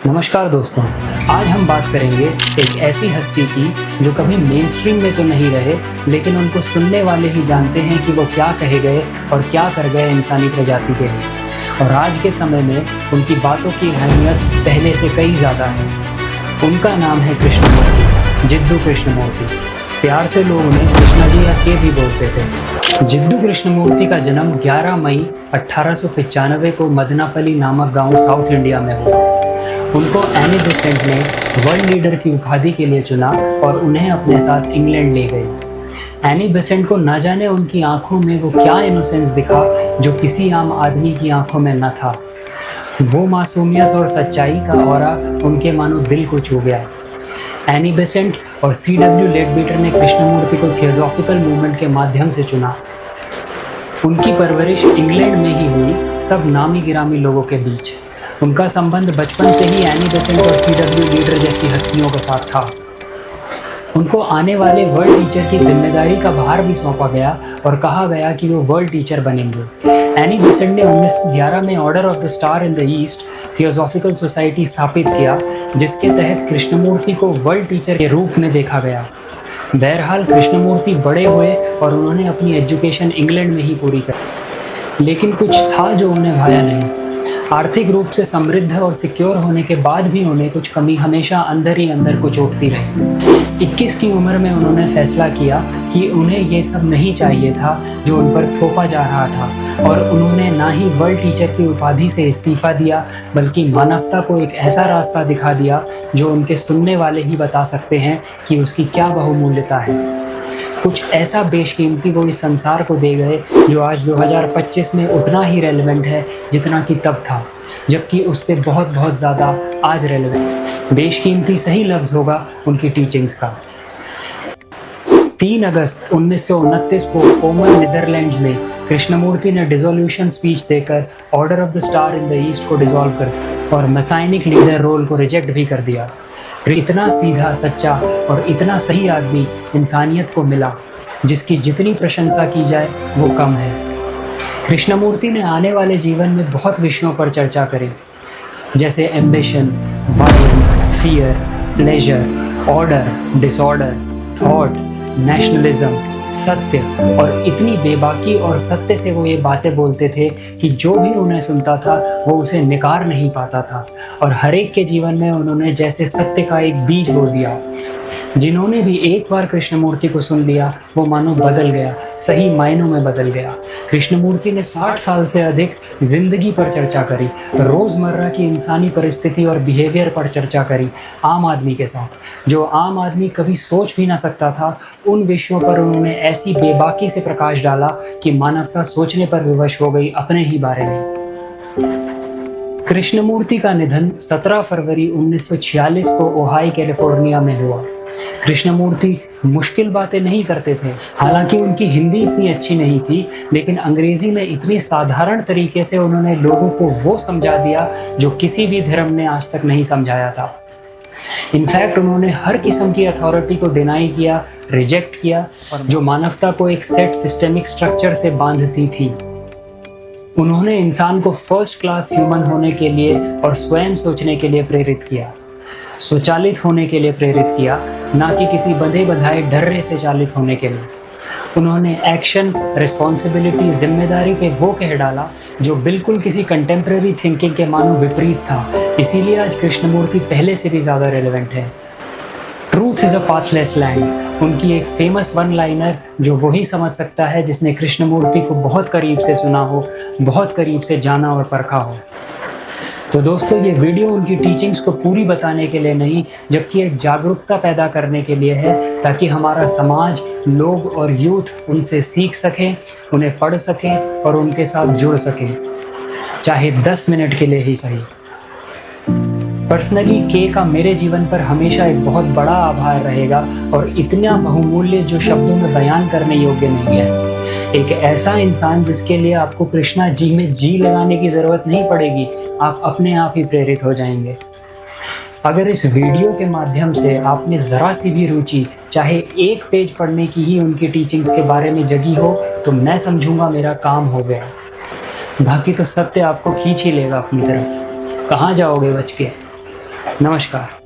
नमस्कार दोस्तों, आज हम बात करेंगे एक ऐसी हस्ती की जो कभी मेन स्ट्रीम में तो नहीं रहे, लेकिन उनको सुनने वाले ही जानते हैं कि वो क्या कहे गए और क्या कर गए इंसानी प्रजाति के लिए। और आज के समय में उनकी बातों की अहमियत पहले से कई ज़्यादा है। उनका नाम है कृष्णमूर्ति, जिद्दू कृष्णमूर्ति। प्यार से लोग उन्हें कृष्णा जी या के भी बोलते थे। जिद्दू कृष्णमूर्ति का जन्म 11 मई 1895 को मदनापल्ली नामक गांव साउथ इंडिया में हुआ। उनको एनी बेसेंट ने वर्ल्ड लीडर की उपाधि के लिए चुना और उन्हें अपने साथ इंग्लैंड ले गई। एनी बेसेंट को न जाने उनकी आंखों में वो क्या इनोसेंस दिखा जो किसी आम आदमी की आंखों में न था। वो मासूमियत और सच्चाई का ऑरा उनके मानो दिल को छू गया। एनी बेसेंट और C.W. लेडबीटर ने कृष्णमूर्ति को थियोसॉफिकल मूवमेंट के माध्यम से चुना। उनकी परवरिश इंग्लैंड में ही हुई, सब नामी गिरामी लोगों के बीच। उनका संबंध बचपन से ही एनी बेसेंट और C.W. लीडर जैसी हस्तियों के साथ था। उनको आने वाले वर्ल्ड टीचर की जिम्मेदारी का भार भी सौंपा गया और कहा गया कि वो वर्ल्ड टीचर बनेंगे। एनी बेसेंट ने 1911 में order of the star in the east theosophical society स्थापित किया, जिसके तहत कृष्णमूर्ति को वर्ल्ड टीचर के रूप में देखा गया। बहरहाल कृष्णमूर्ति बड़े हुए और उन्होंने अपनी एजुकेशन इंग्लैंड में ही पूरी कर, लेकिन कुछ था जो उन्हें भाया नहीं। आर्थिक रूप से समृद्ध और सिक्योर होने के बाद भी उन्हें कुछ कमी हमेशा अंदर ही अंदर कुछ उठती रही। 21 की उम्र में उन्होंने फैसला किया कि उन्हें ये सब नहीं चाहिए था जो उन पर थोपा जा रहा था, और उन्होंने ना ही वर्ल्ड टीचर की उपाधि से इस्तीफा दिया, बल्कि मानवता को एक ऐसा रास्ता दिखा दिया जो उनके सुनने वाले ही बता सकते हैं कि उसकी क्या बहुमूल्यता है। कुछ ऐसा बेशकीमती वो इस संसार को दे गए जो आज 2025 में उतना ही रेलेवेंट है जितना कि तब था, जबकि उससे बहुत बहुत ज़्यादा आज रेलेवेंट। बेशकीमती सही लफ्ज़ होगा उनकी टीचिंग्स का। 3 अगस्त 1929 को ओमन नीदरलैंड्स में कृष्णमूर्ति ने डिसोल्यूशन स्पीच देकर order of the star in the east को डिसॉल्व कर दिया और मसाइनिक लीडर रोल को रिजेक्ट भी कर दिया। इतना सीधा, सच्चा और इतना सही आदमी इंसानियत को मिला जिसकी जितनी प्रशंसा की जाए वो कम है। कृष्णमूर्ति ने आने वाले जीवन में बहुत विषयों पर चर्चा करी, जैसे ambition, violence, fear, pleasure, order, disorder, thought, nationalism, सत्य, और इतनी बेबाकी और सत्य से वो ये बातें बोलते थे कि जो भी उन्हें सुनता था वो उसे निकार नहीं पाता था। और हर एक के जीवन में उन्होंने जैसे सत्य का एक बीज बो दिया। जिन्होंने भी एक बार कृष्णमूर्ति को सुन लिया वो मानो बदल गया, सही मायनों में बदल गया। कृष्णमूर्ति ने 60 साल से अधिक जिंदगी पर चर्चा करी, रोज़मर्रा की इंसानी परिस्थिति और बिहेवियर पर चर्चा करी आम आदमी के साथ, जो आम आदमी कभी सोच भी ना सकता था। उन विषयों पर उन्होंने ऐसी बेबाकी से प्रकाश डाला कि मानवता सोचने पर विवश हो गई अपने ही बारे में। कृष्णमूर्ति का निधन 17 फरवरी 1946 को ओहाई, कैलिफोर्निया में हुआ। कृष्णमूर्ति मुश्किल बातें नहीं करते थे। हालांकि उनकी हिंदी इतनी अच्छी नहीं थी, लेकिन अंग्रेजी में इतनी साधारण तरीके से उन्होंने लोगों को वो समझा दिया जो किसी भी धर्म ने आज तक नहीं समझाया था। इनफैक्ट उन्होंने हर किस्म की अथॉरिटी को डिनाई किया, रिजेक्ट किया, और जो मानवता को एक सेट सिस्टेमिक स्ट्रक्चर से बांधती थी। उन्होंने इंसान को फर्स्ट क्लास ह्यूमन होने के लिए और स्वयं सोचने के लिए प्रेरित किया, स्वचालित होने के लिए प्रेरित किया, ना कि किसी बंधे बंधाए डर्रे से चालित होने के लिए। उन्होंने एक्शन, रिस्पॉन्सिबिलिटी, जिम्मेदारी पे वो कह डाला जो बिल्कुल किसी कंटेम्प्रेरी थिंकिंग के मानो विपरीत था। इसीलिए आज कृष्णमूर्ति पहले से भी ज़्यादा रेलेवेंट है। Truth is a pathless land, उनकी एक फेमस वन लाइनर जो वही समझ सकता है जिसने कृष्णमूर्ति को बहुत करीब से सुना हो, बहुत करीब से जाना और परखा हो। तो दोस्तों, ये वीडियो उनकी टीचिंग्स को पूरी बताने के लिए नहीं, जबकि एक जागरूकता पैदा करने के लिए है, ताकि हमारा समाज, लोग और यूथ उनसे सीख सकें, उन्हें पढ़ सकें और उनके साथ जुड़ सकें, चाहे 10 मिनट के लिए ही सही। पर्सनली के का मेरे जीवन पर हमेशा एक बहुत बड़ा आभार रहेगा, और इतना बहुमूल्य जो शब्दों में बयान करने योग्य नहीं है। एक ऐसा इंसान जिसके लिए आपको कृष्णा जी में जी लगाने की ज़रूरत नहीं पड़ेगी, आप अपने आप ही प्रेरित हो जाएंगे। अगर इस वीडियो के माध्यम से आपने ज़रा सी भी रुचि, चाहे एक पेज पढ़ने की ही उनकी टीचिंग्स के बारे में जगी हो, तो मैं समझूंगा मेरा काम हो गया। बाकी तो सत्य आपको खींच ही लेगा अपनी तरफ, कहाँ जाओगे बच के। नमस्कार।